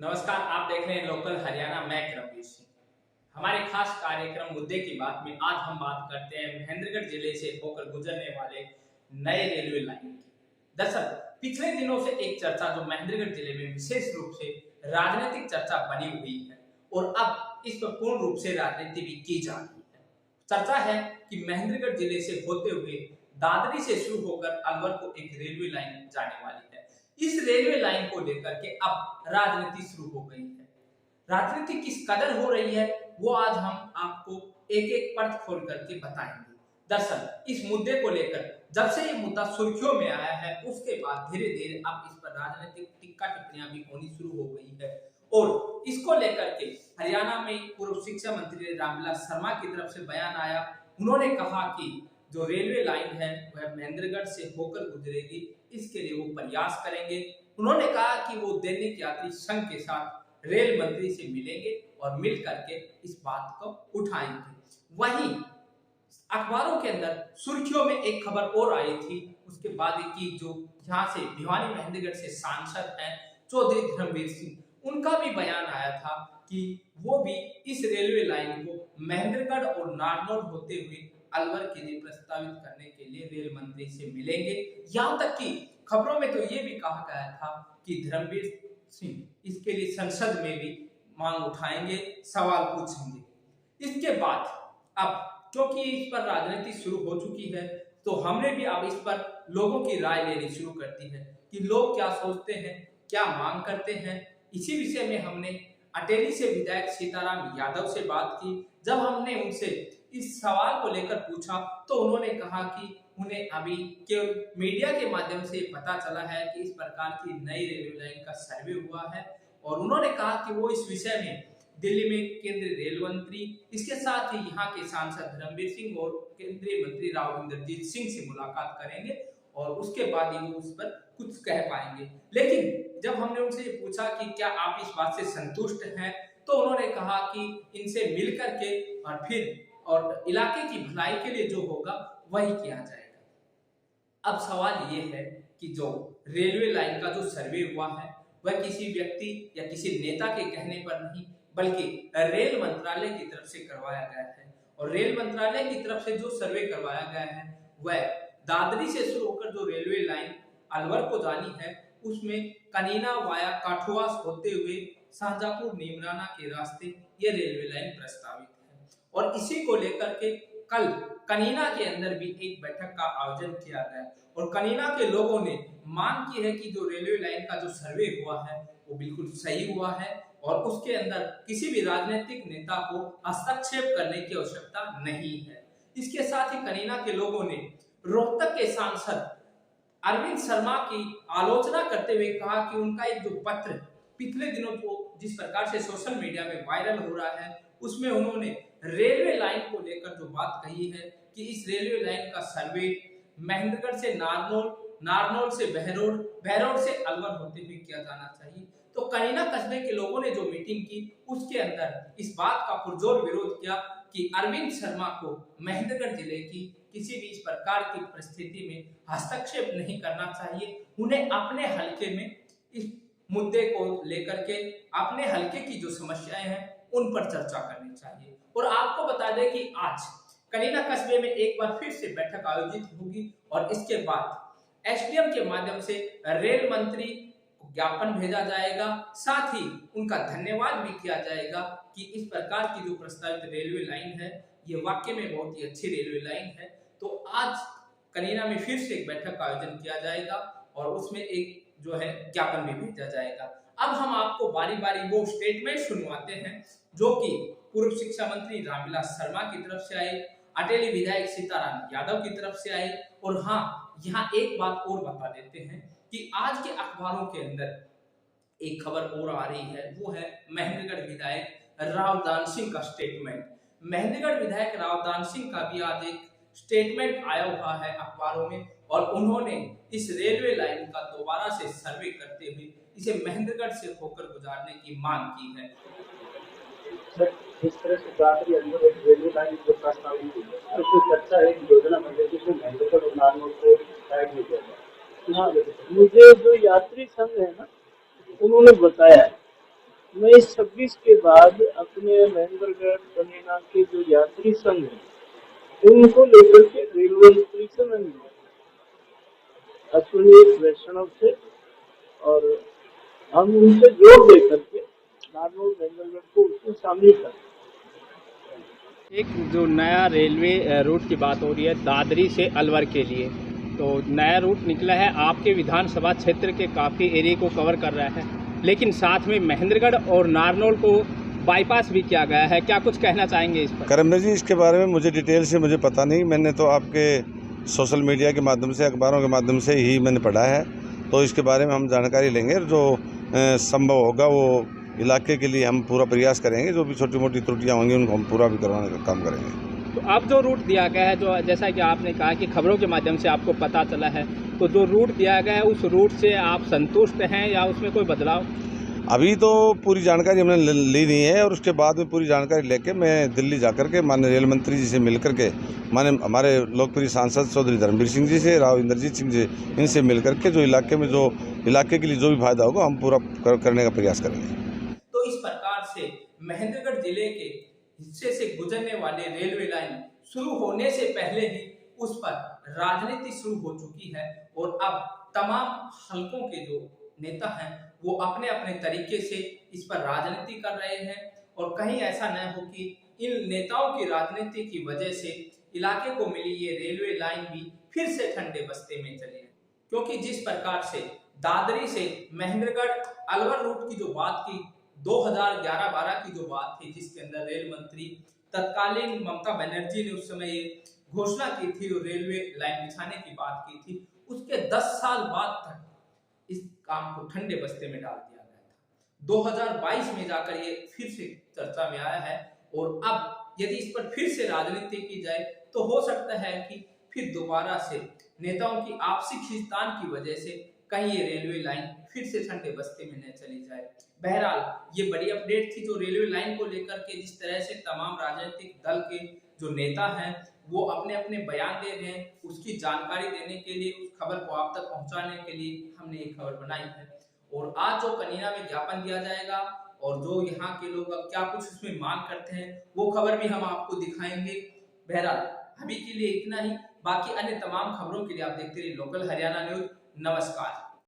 नमस्कार, आप देख रहे हैं लोकल हरियाणा। मैं रवि सिंह। हमारे खास कार्यक्रम मुद्दे की बात में आज हम बात करते हैं महेंद्रगढ़ जिले से होकर गुजरने वाले नए रेलवे लाइन की। दरअसल पिछले दिनों से एक चर्चा जो महेंद्रगढ़ जिले में विशेष रूप से राजनीतिक चर्चा बनी हुई है और अब इस पर पूर्ण रूप से राजनीति भी की जा रही है। चर्चा है कि महेंद्रगढ़ जिले से होते हुए दादरी से शुरू होकर अलवर को एक रेलवे लाइन जाने वाली है। इस रेलवे लाइन को लेकर के अब राजनीति शुरू हो गई है। राजनीति किस कदर हो रही है वो आज हम आपको एक एक पर्त खोल करके बताएंगे। दरअसल इस मुद्दे को लेकर जब से ये मुद्दा सुर्खियों में आया है उसके बाद धीरे धीरे अब इस पर राजनीतिक टिक्का टिप्पणियां भी होनी शुरू हो गई है और इसको लेकर के हरियाणा में पूर्व शिक्षा मंत्री रामविलास शर्मा की तरफ से बयान आया। उन्होंने कहा कि जो रेलवे लाइन है वह महेंद्रगढ़ से होकर गुजरेगी, इसके लिए वो प्रयास करेंगे। उन्होंने कहा कि वो दैनिक यात्री संघ के साथ रेल मंत्री से मिलेंगे और मिल करके इस बात को उठाएंगे। वहीं अखबारों के अंदर सुर्खियों में एक खबर और आई थी उसके बाद की, जो यहाँ से भिवानी महेंद्रगढ़ से सांसद हैं चौधरी धर्मवीर सिंह, उनका भी बयान आया था कि वो भी इस रेलवे लाइन को महेंद्रगढ़ और नारनौल होते हुए अलवर के लिए प्रस्तावित करने के लिए रेल मंत्री से मिलेंगे। यहाँ तक कि खबरों में तो ये भी कहा गया था कि धर्मवीर सिंह इसके लिए संसद में भी मांग उठाएंगे, सवाल पूछेंगे। इसके बाद अब क्योंकि इस पर राजनीति शुरू हो चुकी है तो हमने भी अब इस पर लोगों की राय लेनी शुरू कर दी है कि लोग क्या सोचते हैं, क्या मांग करते हैं। इसी विषय में हमने अटेली से विधायक सीताराम यादव से बात की। जब हमने उनसे इस सवाल को लेकर पूछा तो उन्होंने कहा कि उन्हें अभी केवल मीडिया के माध्यम से पता चला है कि इस प्रकार की नई रेलवे लाइन का सर्वे हुआ है और उन्होंने कहा कि वो इस विषय में दिल्ली में केंद्रीय रेल मंत्री, इसके साथ ही यहाँ के सांसद धर्मवीर सिंह और केंद्रीय मंत्री राव इंद्रजीत सिंह से मुलाकात करेंगे और उसके बाद ही वो उस पर कुछ कह पाएंगे। लेकिन जब हमने उनसे ये पूछा कि क्या आप इस बात से संतुष्ट हैं तो उन्होंने कहा कि इनसे मिल करके और फिर और इलाके की भलाई के लिए जो होगा वही किया जाएगा। अब सवाल ये है कि जो रेलवे लाइन का जो सर्वे हुआ है वह किसी व्यक्ति या किसी नेता के कहने पर नहीं बल्कि रेल मंत्रालय की तरफ से करवाया गया है और रेल मंत्रालय की तरफ से जो सर्वे करवाया गया है वह दादरी से शुरू होकर जो रेलवे लाइन अलवर को जानी है उसमें कनीना वाया काठुआस होते हुए शाहजहांपुर नीमराना के रास्ते ये रेलवे लाइन प्रस्तावित है। और इसी को लेकर के कल कनीना के अंदर भी एक बैठक का आयोजन किया गया और कनीना के लोगों ने मांग की है कि जो रेलवे लाइन का जो सर्वे हुआ है वो बिल्कुल सही हुआ है और उसके अंदर किसी भी राजनीतिक नेता को हस्तक्षेप करने की आवश्यकता नहीं है। इसके साथ ही कनीना के लोगों ने रोहतक के सांसद अरविंद शर्मा की आलोचना करते हुए कहा कि उनका एक जो पत्र पिछले दिनों को जिस प्रकार से सोशल मीडिया में वायरल हो रहा है उसमें उन्होंने रेलवे लाइन को लेकर जो बात कही है कि इस रेलवे लाइन का सर्वे महेंद्रगढ़ से नारनौल, नारनौल से बहरोड, बहरोड से अलवर होते हुए किया जाना चाहिए। तो कनीना कस्बे के लोगों ने जो मीटिंग की उसके अंदर इस बात का पुरजोर विरोध किया कि अरविंद शर्मा को महेंद्रगढ़ जिले की किसी भी इस प्रकार की परिस्थिति में हस्तक्षेप नहीं करना चाहिए। उन्हें अपने हलके में इस मुद्दे को लेकर के अपने हलके की जो समस्याएं हैं उन पर चर्चा करनी चाहिए। और आपको बता दें कि आज कनीना कस्बे में एक बार फिर से बैठक आयोजित होगी और इसके बाद एसडीएम के माध्यम से रेल मंत्री को ज्ञापन भेजा जाएगा, साथ ही उनका धन्यवाद भी किया जाएगा कि इस प्रकार की जो प्रस्तावित रेलवे लाइन है ये वाकई में बहुत ही अच्छी रेलवे लाइन है। तो आज कनीना में फिर से एक बैठक का आयोजन किया जाएगा और उसमें एक जो है ज्ञापन भी भेजा जाएगा। अब हम आपको बारी बारी वो स्टेटमेंट सुनवाते हैं जो कि पूर्व शिक्षा मंत्री रामविलास शर्मा की तरफ से आए, अटेली विधायक सीताराम यादव की तरफ से आए। और हाँ, यहाँ एक बात और बता देते हैं कि आज के अखबारों के अंदर एक खबर और आ रही है, वो है महेंद्रगढ़ विधायक रावदान सिंह का स्टेटमेंट। महेंद्रगढ़ विधायक रावदान सिंह का भी आज एक स्टेटमेंट आया हुआ है अखबारों में और उन्होंने इस रेलवे लाइन का दोबारा से सर्वे करते हुए इसे महेंद्रगढ़ से होकर गुजारने की मांग की है। जिस तरह से दादरी अलवर एक रेलवे लाइन जो प्रस्तावित हुई है उसकी चर्चा है कि योजना बन रही है महेंद्रगढ़ और नारनौल को साइड में किया जाए। मुझे जो यात्री संघ है ना उन्होंने बताया मैं इस 26 के बाद अपने महेंद्रगढ़ बनेना के जो यात्री संघ है उनको लेकर के रेलवे मंत्री से मैं मिला अश्विनी वैष्णव से, और हम उनसे जोर दे करके नारनौल महेंद्रगढ़ को उसमें शामिल कर। एक जो नया रेलवे रूट की बात हो रही है दादरी से अलवर के लिए, तो नया रूट निकला है, आपके विधानसभा क्षेत्र के काफ़ी एरिया को कवर कर रहा है, लेकिन साथ में महेंद्रगढ़ और नारनौल को बाईपास भी किया गया है। क्या कुछ कहना चाहेंगे इस पर? करमवीर जी, इसके बारे में मुझे डिटेल से मुझे पता नहीं। मैंने तो आपके सोशल मीडिया के माध्यम से, अखबारों के माध्यम से ही मैंने पढ़ा है, तो इसके बारे में हम जानकारी लेंगे। जो संभव होगा वो इलाके के लिए हम पूरा प्रयास करेंगे। जो भी छोटी मोटी त्रुटियां होंगी उनको हम पूरा भी करवाने का काम करेंगे। तो अब जो रूट दिया गया है, जो जैसा कि आपने कहा कि खबरों के माध्यम से आपको पता चला है, तो जो रूट दिया गया है उस रूट से आप संतुष्ट हैं या उसमें कोई बदलाव? अभी तो पूरी जानकारी हमने ली नहीं है, और उसके बाद में पूरी जानकारी लेके मैं दिल्ली जाकर के माननीय रेल मंत्री जी से मिलकर के, माने हमारे लोकप्रिय सांसद चौधरी धर्मवीर सिंह जी से, राव इंद्रजीत सिंह जी, इनसे मिलकर के जो इलाके में जो इलाके के लिए जो भी फायदा होगा हम पूरा करने का प्रयास करेंगे। तो इस प्रकार से महेंद्रगढ़ जिले के हिस्से से गुजरने वाले रेलवे लाइन शुरू होने से पहले ही उस पर राजनीति शुरू हो चुकी है, और अब तमाम हलकों के जो नेता हैं वो अपने अपने तरीके से इस पर राजनीति कर रहे हैं, और कहीं ऐसा न हो कि इन नेताओं की राजनीति की वजह से इलाके को मिली ये रेलवे लाइन भी फिर से ठंडे बस्ते में चले, क्योंकि जिस प्रकार से दादरी से महेंद्रगढ़ अलवर रूट की जो बात की 2011-12 की जो बात थी, जिसके अंदर रेल मंत्री तत्कालीन ममता बनर्जी ने उस समय ये घोषणा की थी और रेलवे लाइन बिछाने की बात की थी, उसके 10 साल बाद तक इस काम को ठंडे बस्ते में डाल दिया गया था। 2022 में जाकर ये फिर से चर्चा में आया है, और अब यदि इस पर फिर से राजनीति की जाए तो हो सकता है कि फिर दोबारा से नेताओं की आपसी खींचतान की वजह से कहीं ये रेलवे लाइन फिर से ठंडे बस्ते में न चली जाए। बहरहाल ये बड़ी अपडेट थी जो रेलवे लाइन को लेकर के, जिस तरह से तमाम राजनीतिक दल के जो नेता हैं वो अपने अपने बयान दे रहे हैं, उसकी जानकारी देने के लिए, उस खबर को आप तक पहुंचाने के लिए हमने ये खबर बनाई है। और आज जो कनीना में ज्ञापन दिया जाएगा और जो यहाँ के लोग अब क्या कुछ उसमें मांग करते हैं वो खबर भी हम आपको दिखाएंगे। बहरहाल अभी के लिए इतना ही, बाकी अन्य तमाम खबरों के लिए आप देखते रहिए लोकल हरियाणा न्यूज। नमस्कार।